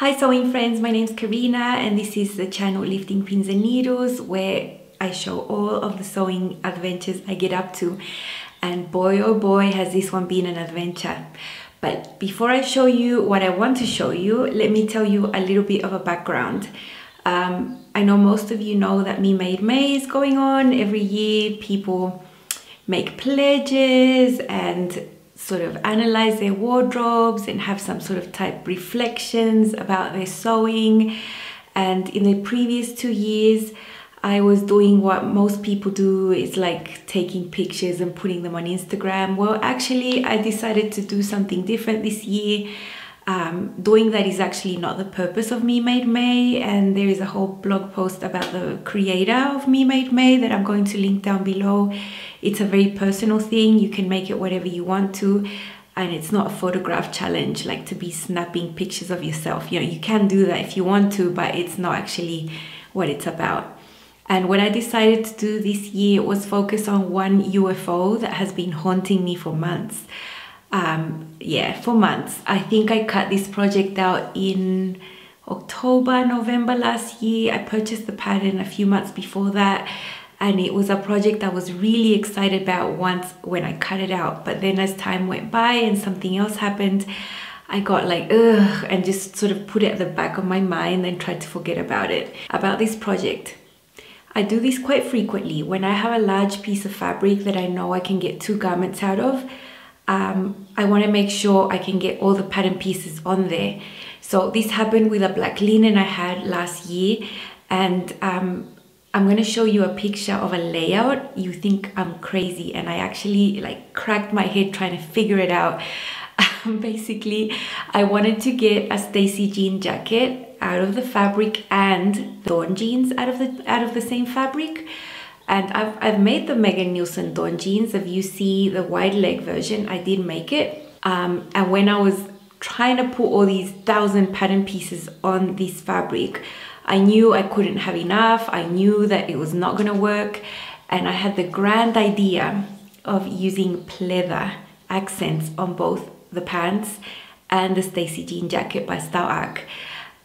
Hi sewing friends, my name's Karina and this is the channel Lifting Pins and Needles, where I show all of the sewing adventures I get up to, and boy oh boy has this one been an adventure. But before I show you what I want to show you, let me tell you a little bit of a background. I know most of you know that Me Made May is going on. Every year people make pledges and sort of analyze their wardrobes and have some sort of type reflections about their sewing. And in the previous 2 years I was doing what most people do, is like taking pictures and putting them on Instagram. Well, actually I decided to do something different this year. Doing that is actually not the purpose of Me Made May, and there is a whole blog post about the creator of Me Made May that I'm going to link down below. It's a very personal thing. You can make it whatever you want to, and it's not a photograph challenge like to be snapping pictures of yourself. You know, you can do that if you want to, but it's not actually what it's about. And what I decided to do this year was focus on one UFO that has been haunting me for months. For months. I think I cut this project out in October, November last year. I purchased the pattern a few months before that, and it was a project I was really excited about once when I cut it out. But then as time went by and something else happened, I got like ugh, and just sort of put it at the back of my mind and tried to forget about it. About this project, I do this quite frequently. When I have a large piece of fabric that I know I can get 2 garments out of, I want to make sure I can get all the pattern pieces on there. So this happened with a black linen I had last year, and I'm going to show you a picture of a layout. You think I'm crazy, and I actually like cracked my head trying to figure it out. Basically, I wanted to get a Stacie Jean Jacket out of the fabric and Dawn jeans out of the same fabric. And I've made the Megan Nielsen Dawn jeans. If you see the wide leg version, I did make it. And when I was trying to put all these 1,000 pattern pieces on this fabric, I knew I couldn't have enough. I knew that it was not gonna work. And I had the grand idea of using pleather accents on both the pants and the Stacie Jean Jacket by StyleArc.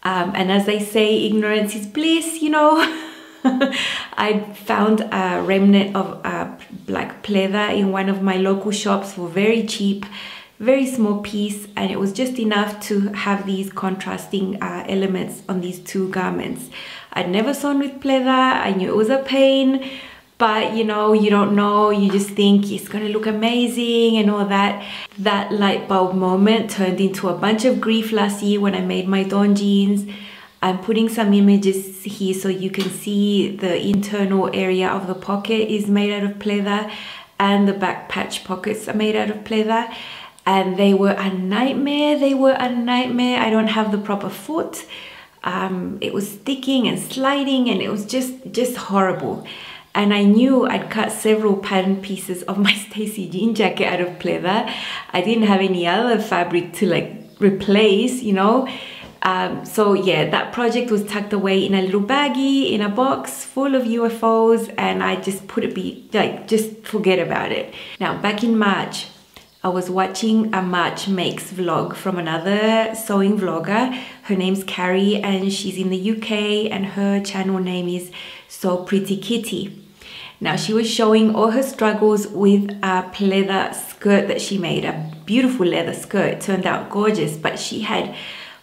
And as they say, ignorance is bliss, you know. I found a remnant of black pleather in one of my local shops for very cheap, very small piece, and it was just enough to have these contrasting elements on these 2 garments. I'd never sewn with pleather. I knew it was a pain, but you know, you don't know, you just think it's gonna look amazing and all that. That light bulb moment turned into a bunch of grief last year when I made my Dawn jeans. I'm putting some images here so you can see the internal area of the pocket is made out of pleather, and the back patch pockets are made out of pleather, and they were a nightmare. They were a nightmare. I don't have the proper foot. It was sticking and sliding, and it was just horrible. And I knew I'd cut several pattern pieces of my Stacie Jean Jacket out of pleather. I didn't have any other fabric to like replace, you know. So yeah, that project was tucked away in a little baggie in a box full of UFOs, and I just put it just forget about it. Now, back in March, I was watching a March Makes vlog from another sewing vlogger. Her name's Carrie, and she's in the UK, and her channel name is So Pretty Kitty. Now, she was showing all her struggles with a pleather skirt that she made, a beautiful leather skirt. It turned out gorgeous, but she had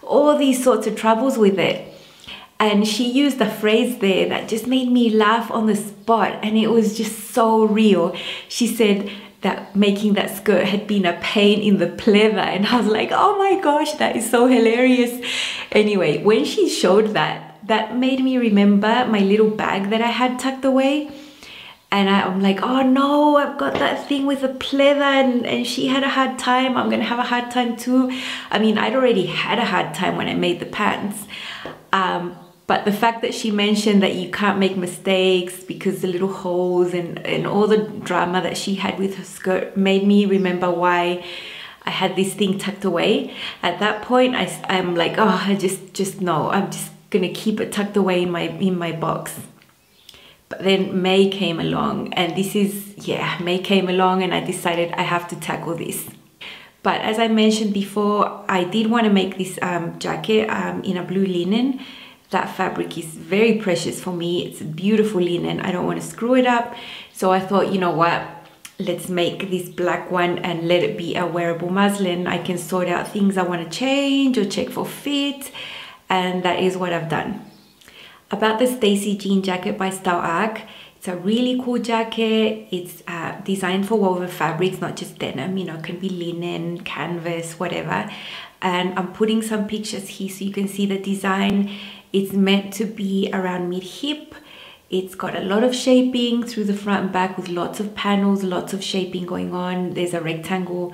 all these sorts of troubles with it. And she used a phrase there that just made me laugh on the spot, and it was just so real. She said that making that skirt had been a pain in the pleather, and I was like, oh my gosh, that is so hilarious. Anyway, when she showed that made me remember my little bag that I had tucked away. And I'm like, oh no, I've got that thing with the pleather, and she had a hard time. I'm gonna have a hard time too. I mean, I'd already had a hard time when I made the pants. But the fact that she mentioned that you can't make mistakes because the little holes and all the drama that she had with her skirt made me remember why I had this thing tucked away. At that point, I'm like, oh, I just no, I'm just gonna keep it tucked away in my box. But then May came along, and May came along, and I decided I have to tackle this. But as I mentioned before, I did want to make this jacket in a blue linen. That fabric is very precious for me. It's a beautiful linen. I don't want to screw it up. So I thought, you know what, let's make this black one and let it be a wearable muslin. I can sort out things I want to change or check for fit, and that is what I've done. About the Stacie Jean Jacket by StyleArc, it's a really cool jacket. It's designed for woven fabrics, not just denim, you know, it can be linen, canvas, whatever. And I'm putting some pictures here so you can see the design. It's meant to be around mid-hip. It's got a lot of shaping through the front and back with lots of panels, lots of shaping going on. There's a rectangle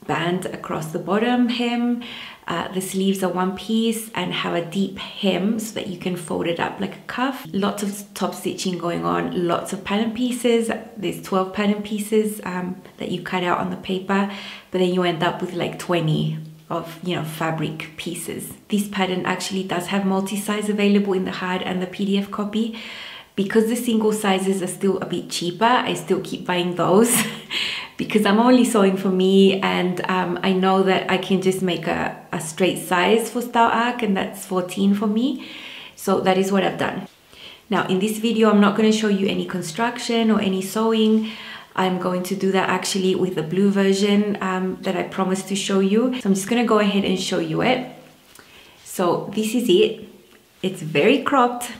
band across the bottom hem. The sleeves are one piece and have a deep hem so that you can fold it up like a cuff. Lots of top stitching going on, lots of pattern pieces. There's 12 pattern pieces that you cut out on the paper, but then you end up with like 20 of, you know, fabric pieces. This pattern actually does have multi-size available in the hard and the PDF copy. Because the single sizes are still a bit cheaper, I still keep buying those because I'm only sewing for me, and I know that I can just make a straight size for StyleArc, and that's 14 for me. So that is what I've done. Now in this video, I'm not going to show you any construction or any sewing. I'm going to do that actually with the blue version that I promised to show you. So I'm just going to go ahead and show you it. So this is it. It's very cropped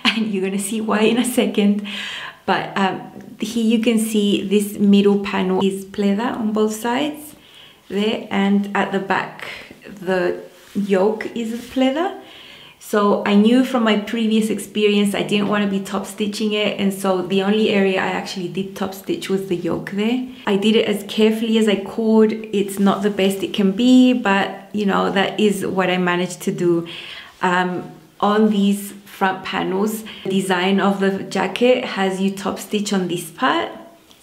and you're going to see why in a second. But here you can see this middle panel is pleather on both sides there, and at the back the yoke is pleather. So I knew from my previous experience I didn't want to be top stitching it, and so the only area I actually did top stitch was the yoke there. I did it as carefully as I could. It's not the best it can be, but you know, that is what I managed to do. On these front panels, the design of the jacket has you top stitch on this part.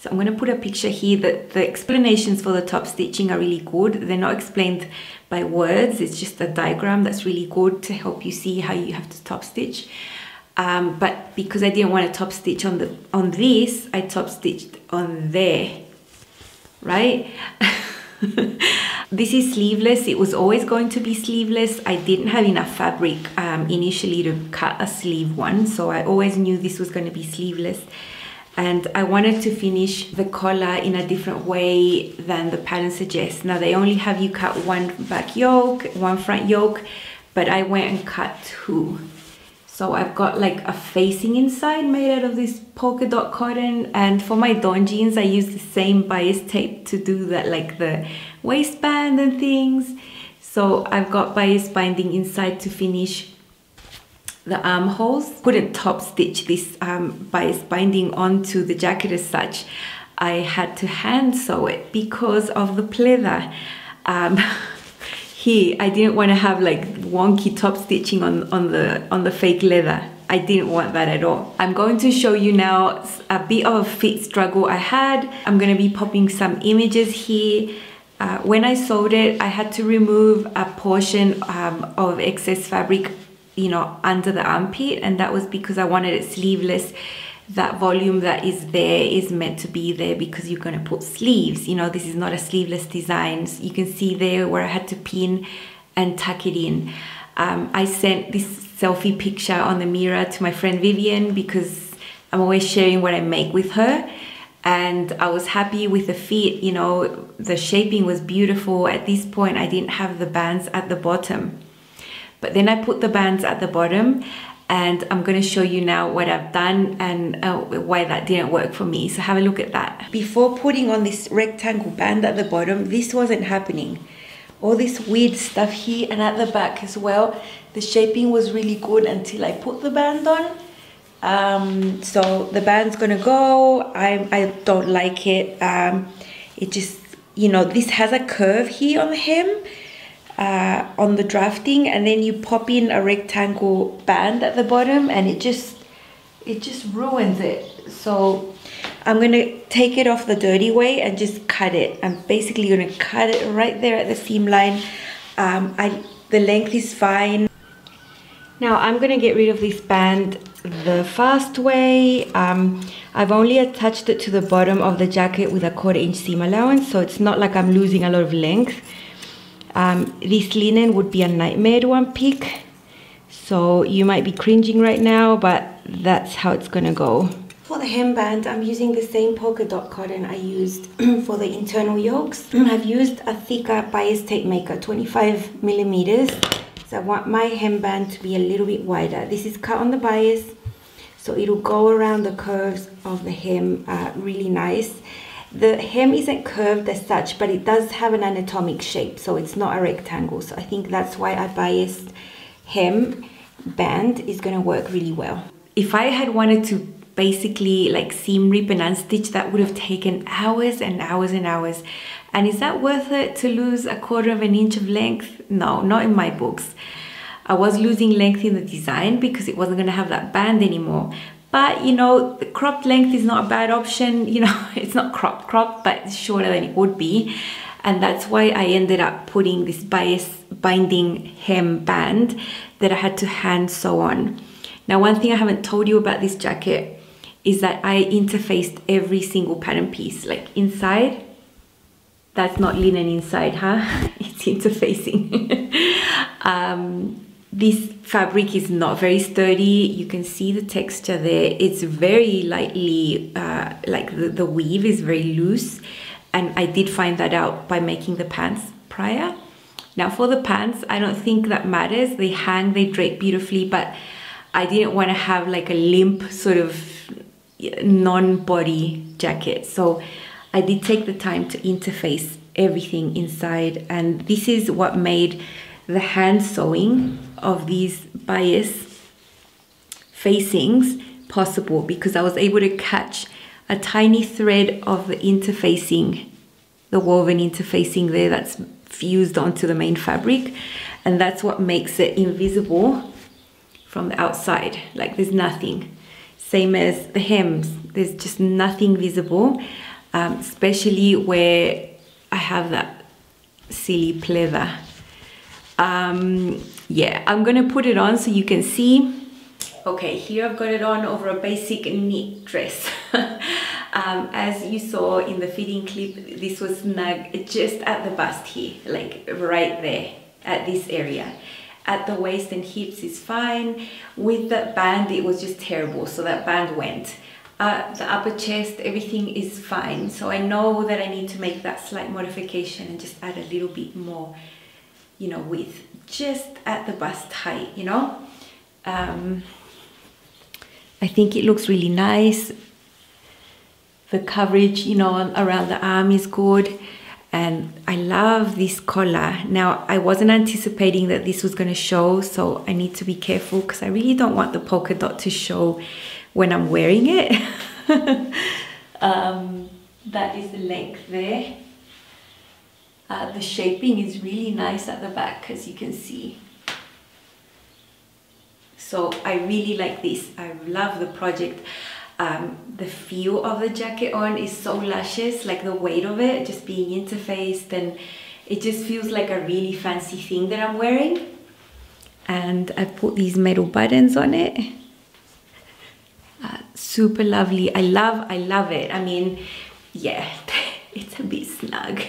So I'm going to put a picture here. That the explanations for the top stitching are really good. They're not explained by words, it's just a diagram that's really good to help you see how you have to top stitch. But because I didn't want to top stitch on this, I top stitched on there, right? This is sleeveless. It was always going to be sleeveless. I didn't have enough fabric initially to cut a sleeve one, so I always knew this was going to be sleeveless. And I wanted to finish the collar in a different way than the pattern suggests. Now they only have you cut one back yoke, one front yoke, but I went and cut two. So I've got like a facing inside made out of this polka dot cotton, and for my Dawn jeans I used the same bias tape to do that, like the waistband and things. So I've got bias binding inside to finish the armholes. Couldn't top stitch this bias binding onto the jacket as such. I had to hand sew it because of the pleather. Here I didn't want to have like wonky top stitching on the fake leather. I didn't want that at all. I'm going to show you now a bit of a fit struggle I had. I'm going to be popping some images here. When I sewed it, I had to remove a portion of excess fabric, you know, under the armpit, and that was because I wanted it sleeveless. That volume that is there is meant to be there because you're going to put sleeves. You know, this is not a sleeveless design. So you can see there where I had to pin and tuck it in. I sent this selfie picture on the mirror to my friend Vivian because I'm always sharing what I make with her, and I was happy with the fit. You know, the shaping was beautiful. At this point I didn't have the bands at the bottom, but then I put the bands at the bottom, and I'm going to show you now what I've done and why that didn't work for me. So have a look at that. Before putting on this rectangle band at the bottom, this wasn't happening. All this weird stuff here and at the back as well. The shaping was really good until I put the band on. So the band's going to go. I don't like it. It just, you know, this has a curve here on the hem. On the drafting, and then you pop in a rectangle band at the bottom, and it just ruins it. So I'm gonna take it off the dirty way and just cut it. I'm basically gonna cut it right there at the seam line. The length is fine. Now I'm gonna get rid of this band the fast way. I've only attached it to the bottom of the jacket with a 1/4 inch seam allowance, so it's not like I'm losing a lot of length. This linen would be a nightmare to unpick, so you might be cringing right now, but that's how it's gonna go. For the hemband, I'm using the same polka dot cotton I used for the internal yokes. I've used a thicker bias tape maker, 25 millimeters. So I want my hemband to be a little bit wider. This is cut on the bias, so it'll go around the curves of the hem really nice. The hem isn't curved as such, but it does have an anatomic shape, so it's not a rectangle. So I think that's why a biased hem band is gonna work really well. If I had wanted to basically like seam rip and unstitch, that would have taken hours and hours and hours. And is that worth it to lose a 1/4 inch of length? No, not in my books. I was losing length in the design because it wasn't gonna have that band anymore. But you know, the cropped length is not a bad option. You know, it's not cropped, but it's shorter than it would be. And that's why I ended up putting this bias binding hem band that I had to hand sew on. Now, one thing I haven't told you about this jacket is that I interfaced every single pattern piece. Like inside, that's not linen inside, huh? It's interfacing. This fabric is not very sturdy. You can see the texture there. It's very lightly, like the weave is very loose. And I did find that out by making the pants prior. Now for the pants, I don't think that matters. They hang, they drape beautifully, but I didn't want to have like a limp sort of non-body jacket. So I did take the time to interface everything inside, and this is what made the hand sewing of these bias facings possible, because I was able to catch a tiny thread of the interfacing, the woven interfacing there that's fused onto the main fabric, and that's what makes it invisible from the outside. Like there's nothing. Same as the hems, there's just nothing visible, especially where I have that silly pleather. Yeah, I'm gonna put it on so you can see. Okay, here I've got it on over a basic knit dress. As you saw in the fitting clip, this was snug just at the bust here, like right there at this area. At the waist and hips is fine. With that band, it was just terrible, so that band went. The upper chest, everything is fine. So I know that I need to make that slight modification and just add a little bit more, you know, width, just at the bust height, you know. I think it looks really nice. The coverage, you know, around the arm is good. And I love this collar. Now, I wasn't anticipating that this was going to show, so I need to be careful because I really don't want the polka dot to show when I'm wearing it. That is the length there. The shaping is really nice at the back, as you can see. So I really like this. I love the project. The feel of the jacket on is so luscious, like the weight of it just being interfaced, and it just feels like a really fancy thing that I'm wearing. And I put these metal buttons on it. Super lovely. I love it. I mean, yeah, it's a bit snug,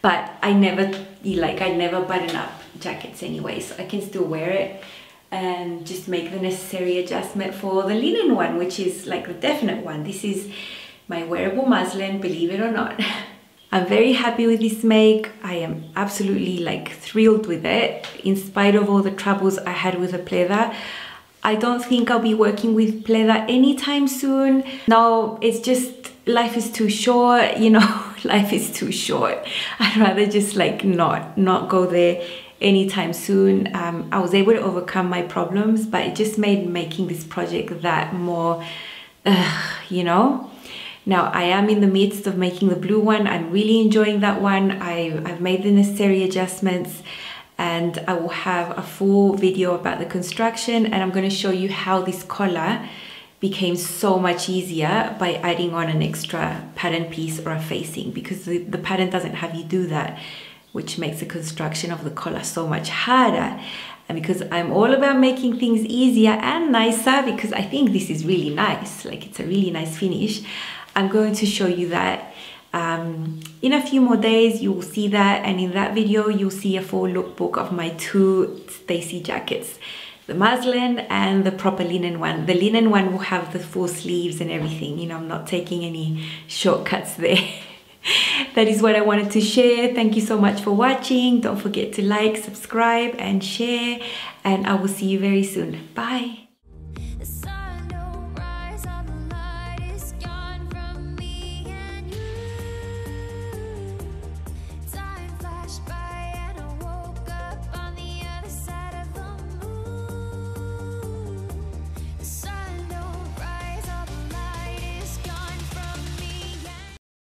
but I never button up jackets anyway, so I can still wear it and just make the necessary adjustment for the linen one, which is like the definite one. This is my wearable muslin, believe it or not. I'm very happy with this make. I am absolutely like thrilled with it, in spite of all the troubles I had with the pleather. I don't think I'll be working with pleather anytime soon. No, it's just, life is too short, you know, life is too short. I'd rather just like not go there anytime soon. I was able to overcome my problems, but it just made making this project that more, you know. Now I am in the midst of making the blue one. I'm really enjoying that one. I've made the necessary adjustments, and I will have a full video about the construction, and I'm going to show you how this collar became so much easier by adding on an extra pattern piece or a facing, because the pattern doesn't have you do that, which makes the construction of the collar so much harder. And because I'm all about making things easier and nicer, because I think this is really nice, like it's a really nice finish, I'm going to show you that. In a few more days you will see that, and in that video you'll see a full lookbook of my 2 Stacie jackets, the muslin and the proper linen one. The linen one will have the full sleeves and everything, you know, I'm not taking any shortcuts there. That is what I wanted to share. Thank you so much for watching. Don't forget to like, subscribe and share, and I will see you very soon. Bye.